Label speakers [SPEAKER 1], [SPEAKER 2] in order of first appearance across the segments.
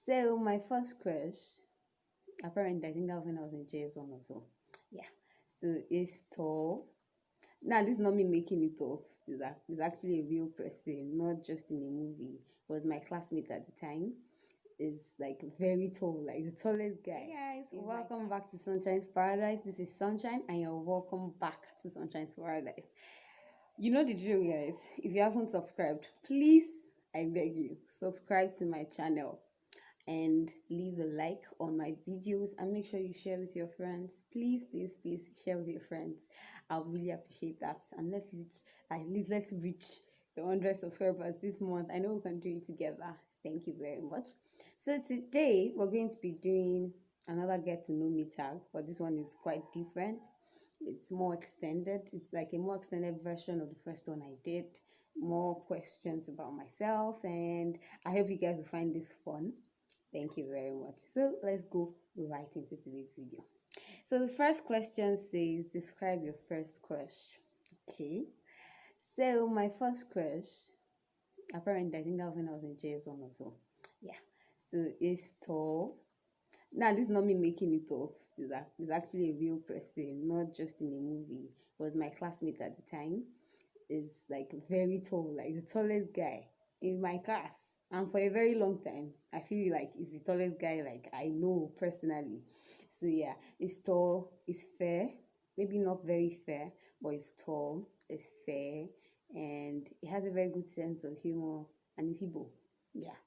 [SPEAKER 1] So my first crush, apparently I think that was when I was in JS1 or so. Yeah. So it's tall. Now this is not me making it up. It's actually a real person, not just in a movie. It was my classmate at the time. Is like very tall, like the tallest guy. Hey guys, welcome back to Sunshine's Paradise. This is Sunshine, and you're welcome back to Sunshine's Paradise. You know the drill, guys. If you haven't subscribed, please, I beg you, subscribe to my channel and leave a like on my videos and make sure you share with your friends. Please, please, please share with your friends. I'll really appreciate that. And let's reach, at least let's reach the 100 subscribers this month. I know we can do it together. Thank you very much. So today we're going to be doing another get to know me tag, but this one is quite different. It's more extended. It's like a more extended version of the first one I did. More questions about myself, and I hope you guys will find this fun. Thank you very much. So let's go right into today's video. So the first question says, describe your first crush. Okay. So my first crush, apparently I think that was when I was in JS1 or so. Yeah. So it's tall. Now this is not me making it up. It's actually a real person, not just in a movie. It was my classmate at the time. Is like very tall, like the tallest guy in my class. And for a very long time, I feel like he's the tallest guy like I know personally. So yeah, he's tall, he's fair, maybe not very fair, but he's tall, he's fair, and he has a very good sense of humor, and he's Igbo. Yeah,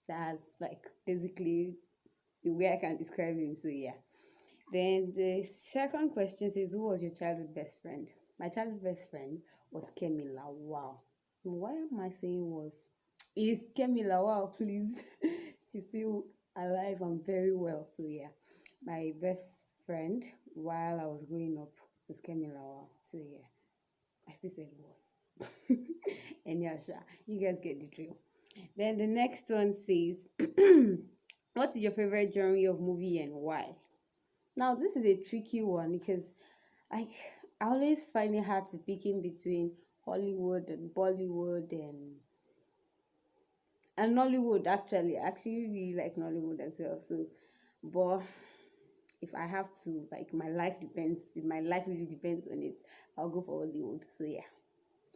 [SPEAKER 1] that's like basically the way I can describe him. So yeah. Then the second question says, who was your childhood best friend? My childhood best friend was Kemi Lawal. Why am I saying was? Is Kemi Lawal, please? She's still alive and very well. So yeah, my best friend while I was growing up was Kemi Lawal. So yeah, I still said it was. And yeah, sure, you guys get the drill. Then the next one says, what is your favorite genre of movie and why? Now this is a tricky one because like I always find it hard to pick in between Hollywood and Bollywood and Nollywood actually. I actually really like Nollywood as well. So but if I have to, like my life depends, if my life really depends on it, I'll go for Hollywood. So yeah.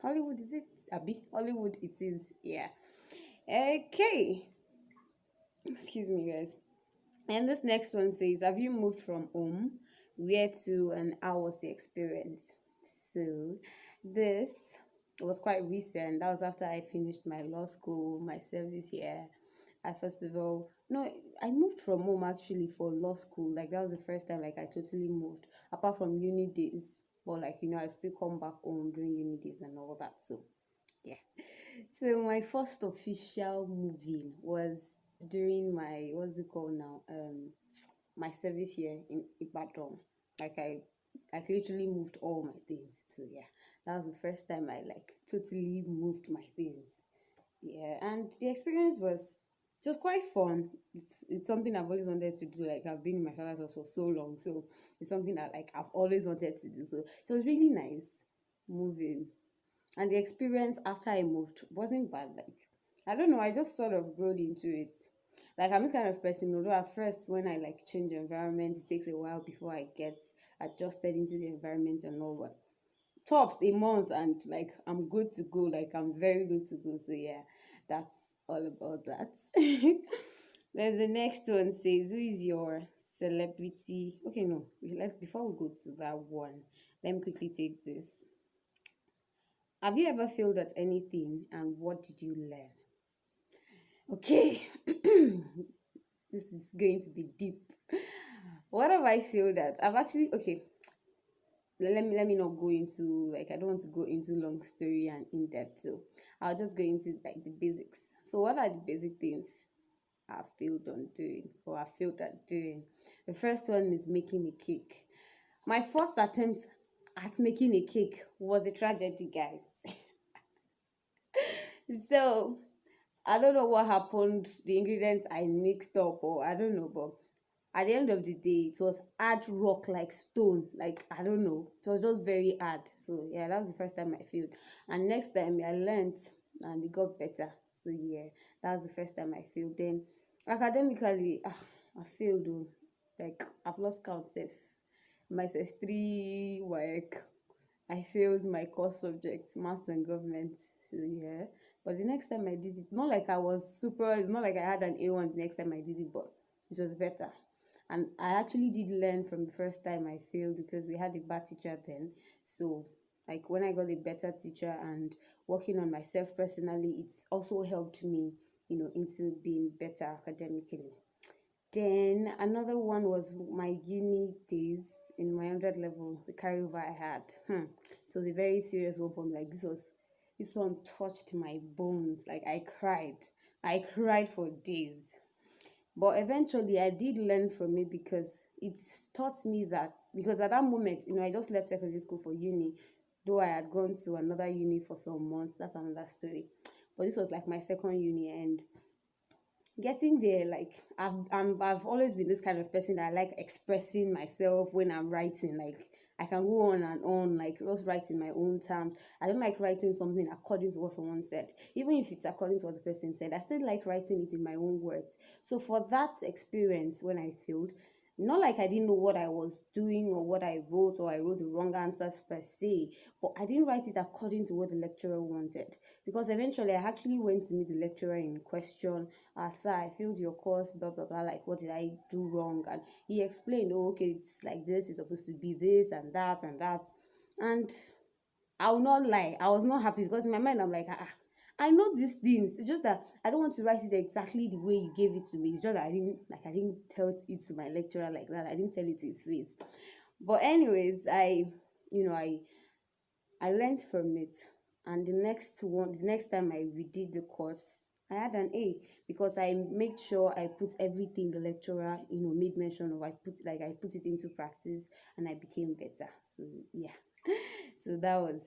[SPEAKER 1] Hollywood is it? Abi? Hollywood it is, yeah. Okay. Excuse me guys. And this next one says, have you moved from home? Where to and how was the experience? So this was quite recent. That was after I finished my law school, my service year. I first of all, no, I moved from home actually for law school. Like that was the first time like I totally moved. Apart from uni days, but like I still come back home during uni days and all that. So yeah. So my first official moving was during my what's it called now? My service year in Ibadan. Like I literally moved all my things. So yeah, that was the first time I like totally moved my things. Yeah, and the experience was just quite fun. It's something I've always wanted to do. Like I've been in my father's house for so long, so it's something that like I've always wanted to do. So it was really nice moving, and the experience after I moved wasn't bad. Like I don't know, I just sort of growed into it. Like I'm this kind of person, although at first when I like change environment, it takes a while before I get adjusted into the environment and all, but tops a month and like I'm good to go. Like I'm very good to go. So yeah, that's all about that. Then the next one says, who is your celebrity? Okay, no, let's before we go to that one, let me quickly take this. Have you ever failed at anything and what did you learn? Okay, this is going to be deep. What have I failed at? I've actually, okay, let me not go into like I don't want to go into long story and in depth. So I'll just go into like the basics. So what are the basic things I failed on doing or I failed at doing? The first one is making a cake. My first attempt at making a cake was a tragedy, guys. So I don't know what happened, the ingredients I mixed up, or I don't know, but at the end of the day, it was hard rock like stone. Like, I don't know, it was just very hard. So, yeah, that was the first time I failed. And next time I learned and it got better. So, yeah, that was the first time I failed. Then Academically, I failed though. Like I've lost count sef. My S3 work, I failed my core subjects, maths and government. So yeah. But the next time I did it, not like I was super, it's not like I had an A1 the next time I did it, but it was better. And I actually did learn from the first time I failed because we had a bad teacher then. So like when I got a better teacher and working on myself personally, it's also helped me, into being better academically. Then another one was my uni days in my 100 level, the carryover I had. It was a very serious one for me. Like this one touched my bones. Like I cried. I cried for days. But eventually I did learn from it because it taught me that, because at that moment, I just left secondary school for uni, though I had gone to another uni for some months. That's another story. But this was like my second uni, and getting there, like I've always been this kind of person that I like expressing myself when I'm writing. Like I can go on and on, like just write in my own terms. I don't like writing something according to what someone said, even if it's according to what the person said. I still like writing it in my own words. So for that experience, when I failed, not like I didn't know what I was doing or what I wrote, or I wrote the wrong answers per se, but I didn't write it according to what the lecturer wanted. Because eventually I actually went to meet the lecturer in question. Sir, I failed your course, blah blah blah, like what did I do wrong? And he explained, oh, okay, it's like this, it's supposed to be this and that and that. And I will not lie, I was not happy because in my mind I'm like, I know these things. It's just that I don't want to write it exactly the way you gave it to me. It's just that I didn't tell it to my lecturer like that. I didn't tell it to his face. But anyways, you know I learned from it, and the next time I redid the course, I had an A because I made sure I put everything the lecturer made mention of. I put it into practice, and I became better. So yeah, so that was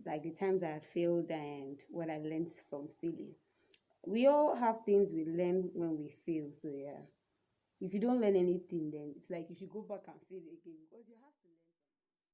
[SPEAKER 1] like the times I had failed and what I learned from failing. We all have things we learn when we fail. So yeah, if you don't learn anything, then it's like you should go back and fail again because you have